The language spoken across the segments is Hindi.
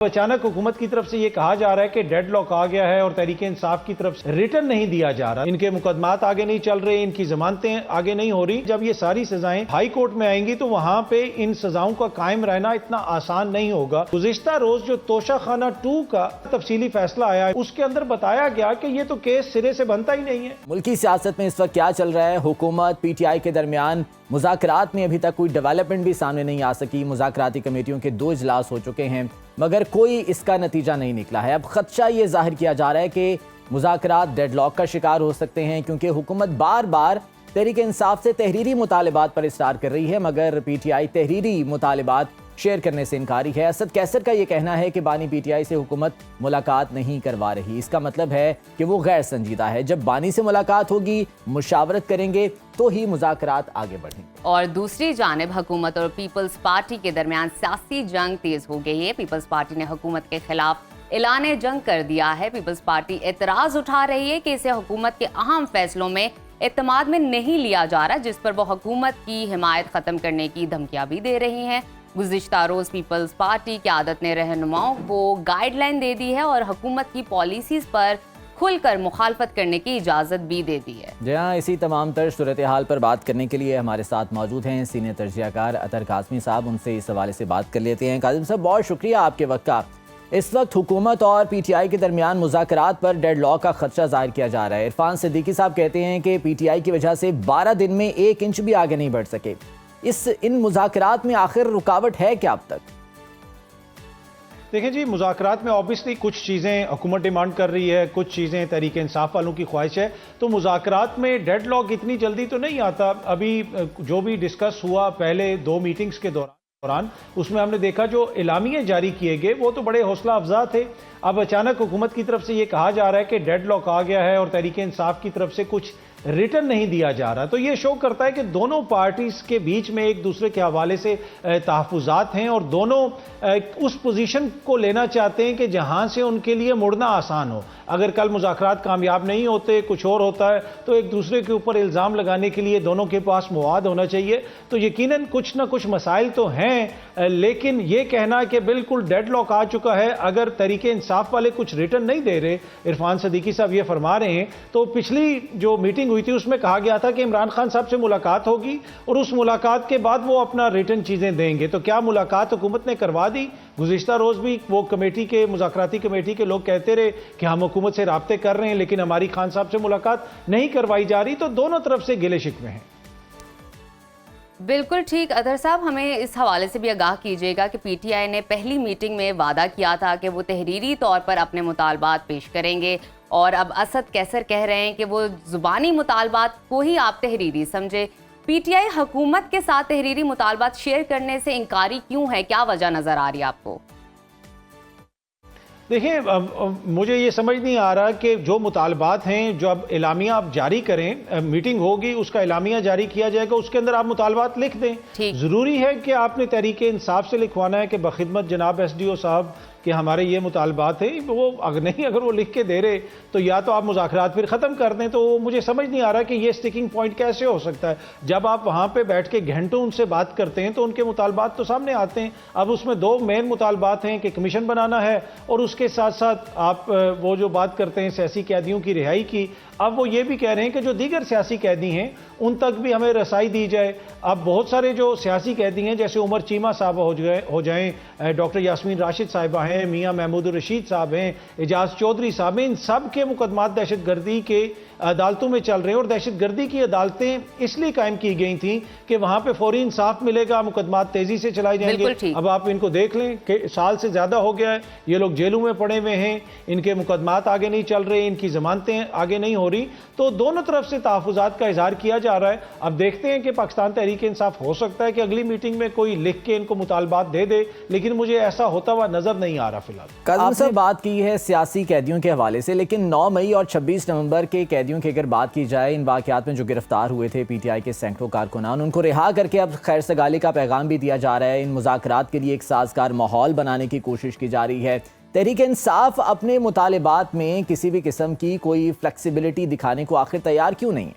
अचानक हुकूमत की तरफ से ये कहा जा रहा है कि डेडलॉक आ गया है और तहरीक इंसाफ की तरफ से रिटर्न नहीं दिया जा रहा, इनके मुकदमात आगे नहीं चल रहे, इनकी जमानतें आगे नहीं हो रही। जब ये सारी सजाएं हाई कोर्ट में आएंगी तो वहां पे इन सजाओं का कायम रहना इतना आसान नहीं होगा। गुज़िश्ता रोज जो तोशा खाना 2 का तफसीली फैसला आया है उसके अंदर बताया गया कि ये तो केस सिरे से बनता ही नहीं है। मुल्की सियासत में इस वक्त क्या चल रहा है? हुकूमत PTI के दरमियान मुज़ाकरात में अभी तक कोई डेवलपमेंट भी सामने नहीं आ सकी। मुज़ाकराती कमेटियों के 2 इजलास हो चुके हैं मगर कोई इसका नतीजा नहीं निकला है। अब खदशा ये जाहिर किया जा रहा है कि मुज़ाकरात डेडलॉक का शिकार हो सकते हैं क्योंकि हुकूमत बार बार तहरीक इंसाफ से तहरीरी मुतालिबात पर इसरार कर रही है मगर PTI तहरीरी मुतालिबात शेयर करने से इनकारी है। असद कैसर का यह कहना है कि बानी PTI से हुकूमत मुलाकात नहीं करवा रही। इसका मतलब है कि वो गैर संजीदा है। जब बानी से मुलाकात होगी, मुशावरत करेंगे तो ही मुज़ाकरात आगे बढ़ेंगे। और दूसरी जानिब हुकूमत और पीपल्स पार्टी के दरमियान सियासी जंग तेज हो गई है। पीपल्स पार्टी ने हुकूमत के खिलाफ ऐलान जंग कर दिया है। पीपल्स पार्टी एतराज उठा रही है कि इसे हुकूमत के अहम फैसलों में एतमाद में नहीं लिया जा रहा, जिस पर वो हुकूमत की हिमायत खत्म करने की धमकियां भी दे रही हैं। गुज़िश्ता रोज पीपल्स पार्टी की आदत ने रहनुमाओं को गाइडलाइन दे दी है और हुकूमत की पॉलिसीज पर खुलकर मुखालफत करने की इजाज़त भी दे दी है। जी हाँ, इसी तमाम तर सूरत हाल पर बात करने के लिए हमारे साथ मौजूद हैं सीनियर तजज़ियाकार अतर काज़मी साहब। उनसे इस हवाले से बात कर लेते हैं। काज़िम साहब, बहुत शुक्रिया आपके वक्त का। इस वक्त हुकूमत और PTI के दरमियान मुज़ाकरात पर डेडलॉक का खदशा जाहिर किया जा रहा है। इरफान सिद्दीकी साहब कहते हैं कि PTI की वजह से 12 दिन में 1 इंच भी आगे नहीं बढ़ सके। इन मुज़ाकरात में आखिर रुकावट है क्या अब तक? देखें जी, मुज़ाकरात में ऑब्वियसली कुछ चीज़ें हुकूमत डिमांड कर रही है, कुछ चीज़ें तहरीक इंसाफ वालों की ख्वाहिश है। तो मुज़ाकरात में डेडलॉक इतनी जल्दी तो नहीं आता। अभी जो भी डिस्कस हुआ पहले 2 मीटिंग्स के दौरान उसमें हमने देखा जो एलामिये जारी किए गए वो तो बड़े हौसला अफजा थे। अब अचानक हुकूमत की तरफ से ये कहा जा रहा है कि डेडलॉक आ गया है और तहरीक इंसाफ की तरफ से कुछ रिटर्न नहीं दिया जा रहा। तो ये शो करता है कि दोनों पार्टीज के बीच में एक दूसरे के हवाले से तहफ़्फ़ुज़ात हैं और दोनों उस पोजीशन को लेना चाहते हैं कि जहां से उनके लिए मुड़ना आसान हो। अगर कल मुज़ाकरात कामयाब नहीं होते, कुछ और होता है, तो एक दूसरे के ऊपर इल्ज़ाम लगाने के लिए दोनों के पास मवाद होना चाहिए। तो यकीनन कुछ ना कुछ मसाइल तो हैं, लेकिन ये कहना कि बिल्कुल डेडलॉक आ चुका है, अगर तहरीके इंसाफ वाले कुछ रिटर्न नहीं दे रहे, इरफान सिद्दीकी साहब ये फरमा रहे हैं, तो पिछली जो मीटिंग हुई थी उसमें कहा गया था कि इमरान खान साहब से मुलाकात होगी और उस मुलाकात के बाद वो अपना रिटर्न चीजें देंगे। तो क्या मुलाकात हुकूमत ने करवा दी? गुज़िश्ता रोज भी वो कमेटी के मुज़ाकराती कमेटी के लोग कहते रहे कि हम हुकूमत से राब्ते कर रहे हैं लेकिन हमारी खान साहब से मुलाकात नहीं करवाई जा रही। तो दोनों तरफ से गिले शिकवे हैं। बिल्कुल ठीक। अदर साहब, हमें इस हवाले से भी आगाह कीजिएगा कि PTI ने पहली मीटिंग में वादा किया था कि वो तहरीरी तौर पर अपने मुतालबात पेश करेंगे और अब असद कैसर कह रहे हैं कि वो ज़ुबानी मुतालबात को ही आप तहरीरी समझे। PTI हुकूमत के साथ तहरीरी मुतालबात शेयर करने से इनकारी क्यों है? क्या वजह नज़र आ रही है आपको? देखिए, मुझे ये समझ नहीं आ रहा कि जो मुतालबात हैं, जो अब एलामिया आप जारी करें, मीटिंग होगी उसका एलामिया जारी किया जाएगा, उसके अंदर आप मुतालबात लिख दें। ज़रूरी है कि आपने तहरीक इंसाफ से लिखवाना है कि बखिदमत जनाब SDO साहब कि हमारे ये मुतालबात है, वो अगर वो लिख के दे रहे तो या तो आप मुज़ाकरात फिर ख़त्म कर दें। तो मुझे समझ नहीं आ रहा कि ये स्टिकिंग पॉइंट कैसे हो सकता है। जब आप वहाँ पे बैठ के घंटों उनसे बात करते हैं तो उनके मुतालबात तो सामने आते हैं। अब उसमें 2 मेन मुतालबात हैं कि कमीशन बनाना है और उसके साथ साथ आप वो जो बात करते हैं सियासी कैदियों की रिहाई की, अब वो ये भी कह रहे हैं कि जो दीगर सियासी कैदी हैं उन तक भी हमें रसाई दी जाए। अब बहुत सारे जो सियासी कैदी हैं जैसे उमर चीमा साहब हो जाएं, डॉक्टर यास्मीन राशिद साहिबा हैं, मियां महमूद रशीद साहब हैं, एजाज चौधरी साहब हैं, इन सब के मुकदमात दहशतगर्दी के अदालतों में चल रहे हैं और दहशतगर्दी की अदालतें इसलिए कायम की गई थी कि वहां पे फौरी इंसाफ मिलेगा, मुकदमात तेजी से चलाए जाएंगे। अब आप इनको देख लें कि साल से ज्यादा हो गया है, ये लोग जेलों में पड़े हुए हैं, इनके मुकदमात आगे नहीं चल रहे, इनकी जमानतें आगे नहीं हो रही। तो दोनों तरफ से तहफ़्फ़ुज़ात का इजहार किया जा रहा है। अब देखते हैं कि पाकिस्तान तहरीक इंसाफ हो सकता है कि अगली मीटिंग में कोई लिख के इनको मुतालबात दे दे, लेकिन मुझे ऐसा होता हुआ नजर नहीं आ रहा फिलहाल। आपने बात की है सियासी कैदियों के हवाले से, लेकिन 9 मई और 26 नवंबर के कैदियों की अगर बात की जाए, इन वाक़यात में जो गिरफ्तार हुए थे PTI के सैकड़ों कारकुनान, उनको रिहा करके अब खैर सगाली का पैगाम भी दिया जा रहा है। इन मुज़ाकरात के लिए एक साजगार माहौल बनाने की कोशिश की जा रही है। तहरीक इंसाफ अपने मुतालिबात में किसी भी किस्म की कोई फ्लेक्सिबिलिटी दिखाने को आखिर तैयार क्यों नहीं है?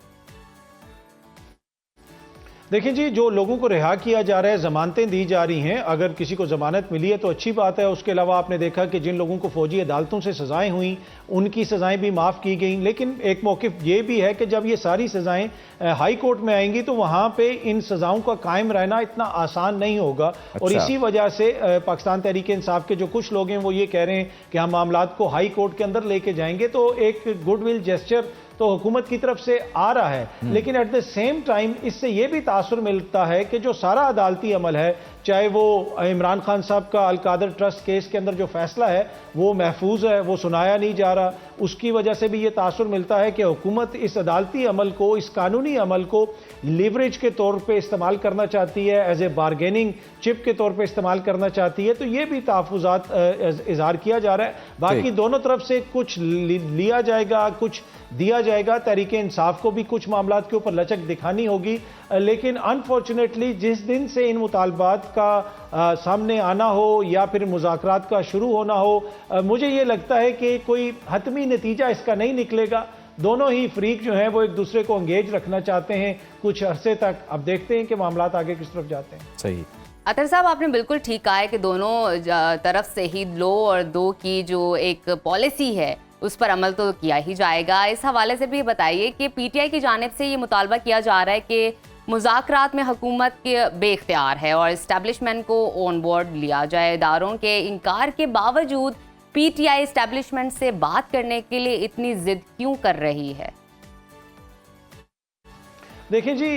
देखिए जी, जो लोगों को रिहा किया जा रहा है, जमानतें दी जा रही हैं, अगर किसी को जमानत मिली है तो अच्छी बात है। उसके अलावा आपने देखा कि जिन लोगों को फौजी अदालतों से सजाएं हुई उनकी सजाएं भी माफ़ की गई। लेकिन एक मौक़िफ़ ये भी है कि जब ये सारी सजाएं हाई कोर्ट में आएंगी तो वहाँ पे इन सजाओं का कायम रहना इतना आसान नहीं होगा। अच्छा। और इसी वजह से पाकिस्तान तहरीक इंसाफ के जो कुछ लोग हैं वो ये कह रहे हैं कि हम मामलात को हाई कोर्ट के अंदर लेके जाएंगे। तो एक गुडविल जेस्चर तो हुकूमत की तरफ से आ रहा है, लेकिन एट द सेम टाइम इससे यह भी तासुर मिलता है कि जो सारा अदालती अमल है, चाहे वो इमरान खान साहब का अलकादर ट्रस्ट केस के अंदर जो फैसला है वो महफूज है, वो सुनाया नहीं जा रहा। उसकी वजह से भी ये तासुर मिलता है कि हुकूमत इस अदालती अमल को, इस कानूनी अमल को लीवरेज के तौर पे इस्तेमाल करना चाहती है, एज ए बारगेनिंग चिप के तौर पे इस्तेमाल करना चाहती है। तो ये भी तहफ़्फ़ुज़ात इज़हार किया जा रहा है। बाकी दोनों तरफ से कुछ लिया जाएगा, कुछ दिया जाएगा। तहरीक इंसाफ को भी कुछ मामलात के ऊपर लचक दिखानी होगी, लेकिन अनफॉर्चुनेटली जिस दिन से इन मुतालबात का सामने आना हो या फिर मुज़ाकरात का शुरू होना हो, मुझे ये लगता है कि कोई हतमी नतीजा इसका नहीं निकलेगा। दोनों ही फरीक जो हैं वो एक दूसरे को एंगेज रखना चाहते हैं कुछ अरसे तक। अब देखते हैं कि मामलात आगे किस तरफ जाते हैं। सही। अतर साहब, आपने बिल्कुल ठीक कहा है कि दोनों तरफ से ही लो और दो की जो एक पॉलिसी है उस पर अमल तो किया ही जाएगा। इस हवाले से भी बताइए कि पीटीआई की जानिब से ये मुतालबा किया जा रहा है कि मुज़ाकरात में हुकूमत के बेख्तियार है और इस्टेब्लिशमेंट को ऑन बोर्ड लिया जाए। इदारों के इनकार के बावजूद पीटीआई इस्टेब्लिशमेंट से बात करने के लिए इतनी जिद क्यों कर रही है? देखिए जी,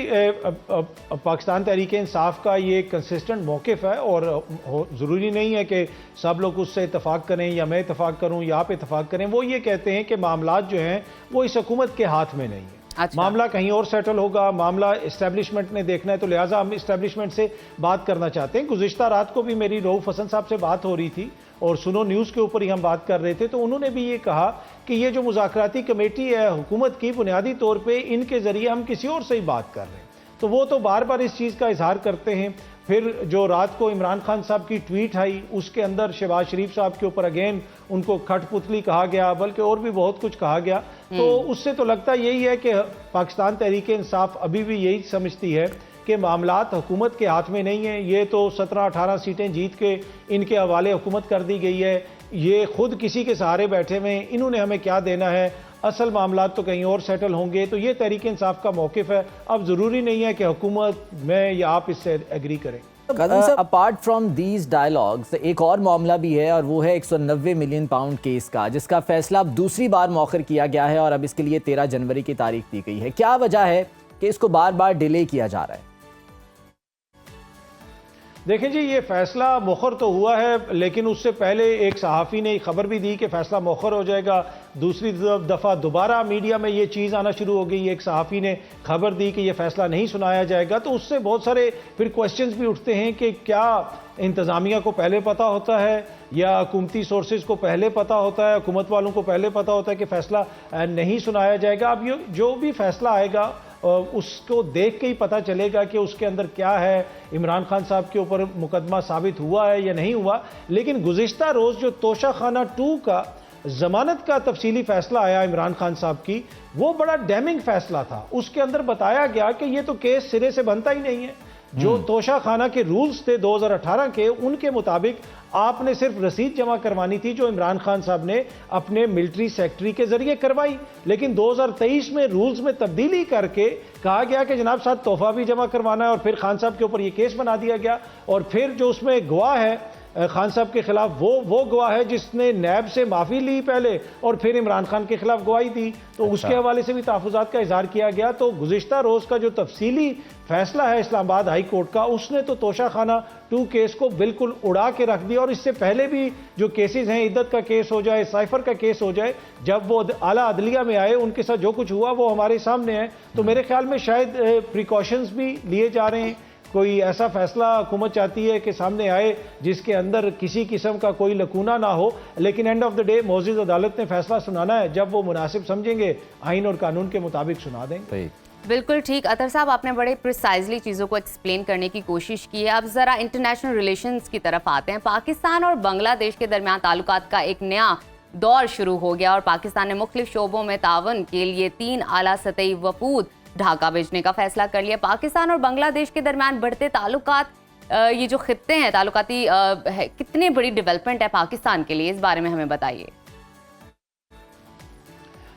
पाकिस्तान तहरीक इंसाफ का ये कंसिस्टेंट मौक़िफ़ है और ज़रूरी नहीं है कि सब लोग उससे इतफ़ाक़ करें या मैं इतफ़ाक़ करूं या आप इतफ़ाक़ करें। वो ये कहते हैं कि मामलात जो हैं वो इस हुकूमत के हाथ में नहीं है। अच्छा। मामला कहीं और सेटल होगा, मामला इस्टेब्लिशमेंट ने देखना है, तो लिहाजा हम इस्टेब्लिशमेंट से बात करना चाहते हैं। गुज़िश्ता रात को भी मेरी रऊफ़ हसन साहब से बात हो रही थी और सुनो न्यूज़ के ऊपर ही हम बात कर रहे थे, तो उन्होंने भी ये कहा कि ये जो मुज़ाकराती कमेटी है हुकूमत की, बुनियादी तौर पे इनके ज़रिए हम किसी और से ही बात कर रहे हैं। तो वो तो बार बार इस चीज़ का इजहार करते हैं। फिर जो रात को इमरान खान साहब की ट्वीट आई उसके अंदर शहबाज शरीफ साहब के ऊपर अगेन उनको खटपुतली कहा गया, बल्कि और भी बहुत कुछ कहा गया। तो उससे तो लगता यही है कि पाकिस्तान तहरीक इंसाफ अभी भी यही समझती है कि मामलात हुकूमत के हाथ में नहीं है। ये तो 17-18 सीटें जीत के इनके हवाले हुकूमत कर दी गई है। ये खुद किसी के सहारे बैठे हुए हैं, इन्होंने हमें क्या देना है, असल मामलात तो कहीं और सेटल होंगे। तो ये तहरीक इंसाफ का मौक़िफ़ है। अब ज़रूरी नहीं है कि हुकूमत, मैं या आप इससे एग्री करें। अपार्ट फ्रॉम दीज डायलॉग्स एक और मामला भी है और वो है 190 मिलियन पाउंड केस का, जिसका फैसला अब दूसरी बार मौखर किया गया है और अब इसके लिए 13 जनवरी की तारीख दी गई है। क्या वजह है कि इसको बार बार डिले किया जा रहा है? देखें जी, ये फैसला मौखर तो हुआ है, लेकिन उससे पहले एक सहाफ़ी ने खबर भी दी कि फैसला मौखर हो जाएगा। दूसरी दफ़ा दोबारा मीडिया में ये चीज़ आना शुरू हो गई। एक सहाफ़ी ने खबर दी कि ये फैसला नहीं सुनाया जाएगा। तो उससे बहुत सारे फिर क्वेश्चंस भी उठते हैं कि क्या इंतज़ामिया को पहले पता होता है या हुकूमती सोर्सेज को पहले पता होता है, हुकूमत वालों को पहले पता होता है कि फ़ैसला नहीं सुनाया जाएगा। अब ये जो भी फैसला आएगा उसको देख के ही पता चलेगा कि उसके अंदर क्या है, इमरान खान साहब के ऊपर मुकदमा साबित हुआ है या नहीं हुआ। लेकिन गुज़िश्ता रोज़ जो तोशाखाना 2 का जमानत का तफसीली फैसला आया इमरान खान साहब की, वो बड़ा डैमिंग फैसला था। उसके अंदर बताया गया कि ये तो केस सिरे से बनता ही नहीं है। जो तोशाखाना के रूल्स थे 2018 के, उनके मुताबिक आपने सिर्फ रसीद जमा करवानी थी जो इमरान खान साहब ने अपने मिलिट्री सेक्रेटरी के जरिए करवाई। लेकिन 2023 में रूल्स में तब्दीली करके कहा गया कि जनाब साहब तोहफा भी जमा करवाना है, और फिर खान साहब के ऊपर ये केस बना दिया गया। और फिर जो उसमें गवाह है खान साहब के खिलाफ, वो गवाह है जिसने नैब से माफी ली पहले और फिर इमरान खान के खिलाफ गवाही दी। तो उसके हवाले से भी तहफ़्फ़ुज़ात का इजहार किया गया। तो गुज़िश्ता रोज़ का जो तफसीली फैसला है इस्लामाबाद हाई कोर्ट का, उसने तो तोशाखाना 2 केस को बिल्कुल उड़ा के रख दिया। और इससे पहले भी जो केसेस हैं, इद्दत का केस हो जाए, साइफर का केस हो जाए, जब वो आला अदलिया में आए उनके साथ जो कुछ हुआ वो हमारे सामने है। तो मेरे ख्याल में शायद प्रिकॉशंस भी लिए जा रहे हैं। कोई ऐसा फैसला हुकूमत चाहती है कि सामने आए जिसके अंदर किसी किस्म का कोई लकूना ना हो। लेकिन एंड ऑफ द डे मोअज़्ज़िज़ अदालत ने फैसला सुनाना है, जब वो मुनासिब समझेंगे आइन और कानून के मुताबिक सुना देंगे। बिल्कुल ठीक। अतर साहब, आपने बड़े प्रिसाइजली चीज़ों को एक्सप्लेन करने की कोशिश की है। अब ज़रा इंटरनेशनल रिलेशंस की तरफ आते हैं। पाकिस्तान और बांग्लादेश के दरमियान ताल्लुकात का एक नया दौर शुरू हो गया और पाकिस्तान ने मुख्तलिफ शोबों में तावन के लिए 3 आला सतही वफूद ढाका भेजने का फैसला कर लिया। पाकिस्तान और बांग्लादेश के दरमियान बढ़ते ताल्लुकात, ये जो खित्ते हैं ताल्लुकाती, कितनी बड़ी डेवलपमेंट है पाकिस्तान के लिए, इस बारे में हमें बताइए।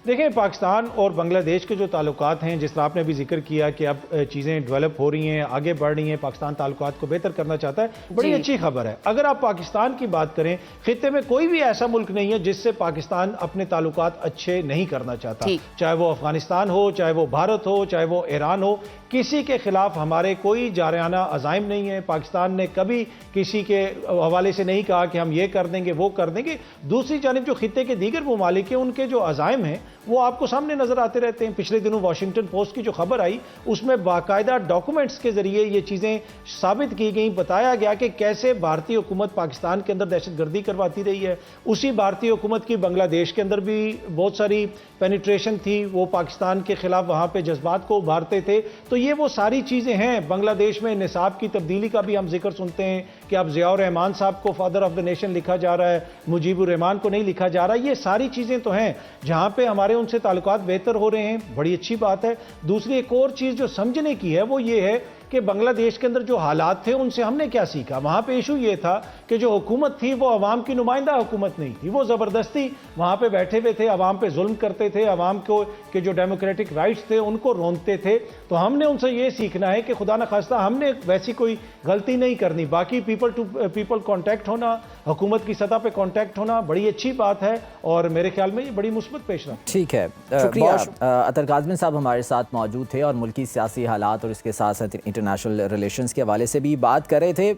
देखें, पाकिस्तान और बांग्लादेश के जो ताल्लुकात हैं, जिस तरह आपने भी जिक्र किया कि अब चीज़ें डेवलप हो रही हैं, आगे बढ़ रही हैं, पाकिस्तान ताल्लुकात को बेहतर करना चाहता है, बड़ी अच्छी खबर है। अगर आप पाकिस्तान की बात करें, खित्ते में कोई भी ऐसा मुल्क नहीं है जिससे पाकिस्तान अपने ताल्लुकात अच्छे नहीं करना चाहता, चाहे वो अफगानिस्तान हो, चाहे वो भारत हो, चाहे वो ईरान हो। किसी के खिलाफ हमारे कोई जारियाना अज़ाइम नहीं है। पाकिस्तान ने कभी किसी के हवाले से नहीं कहा कि हम ये कर देंगे, वो कर देंगे। दूसरी जानिब जो खित्ते के दीगर ममालिक हैं, उनके जो अज़ाइम हैं वो आपको सामने नजर आते रहते हैं। पिछले दिनों वाशिंगटन पोस्ट की जो खबर आई, उसमें बाकायदा डॉक्यूमेंट्स के जरिए ये चीज़ें साबित की गई, बताया गया कि कैसे भारतीय हुकूमत पाकिस्तान के अंदर दहशतगर्दी करवाती रही है। उसी भारतीय हुकूमत की बांग्लादेश के अंदर भी बहुत सारी पेनिट्रेशन थी, वो पाकिस्तान के खिलाफ वहाँ पे जज्बात को उभारते थे। तो ये वो सारी चीज़ें हैं। बांग्लादेश में निसाब की तब्दीली का भी हम जिक्र सुनते हैं कि अब ज़ियाउर रहमान साहब को फादर ऑफ द नेशन लिखा जा रहा है, मुजीबुर रहमान को नहीं लिखा जा रहा। ये सारी चीज़ें तो हैं जहाँ पे हमारे उनसे ताल्लुकात बेहतर हो रहे हैं, बड़ी अच्छी बात है। दूसरी एक और चीज़ जो समझने की है वो ये है कि बांग्लादेश के अंदर जो हालात थे उनसे हमने क्या सीखा। वहाँ पे इशू ये था कि जो हुकूमत थी वो अवाम की नुमाइंदा हुकूमत नहीं थी, वो ज़बरदस्ती वहाँ पे बैठे हुए थे, अवाम पे जुल्म करते थे, अवाम को के जो डेमोक्रेटिक राइट्स थे उनको रोनते थे। तो हमने उनसे ये सीखना है कि खुदा न खास्ता हमने वैसी कोई गलती नहीं करनी। बाकी पीपल टू पीपल कॉन्टैक्ट होना, हुकूमत की सतह पर कॉन्टैक्ट होना बड़ी अच्छी बात है और मेरे ख्याल में ये बड़ी मुस्बत पेशरफ्त। ठीक है, शुक्रिया। अतर काज़मी साहब हमारे साथ मौजूद थे और मुल्की सियासी हालात और इसके साथ साथ इंटरनेशनल रिलेशंस के हवाले से भी बात कर रहे थे।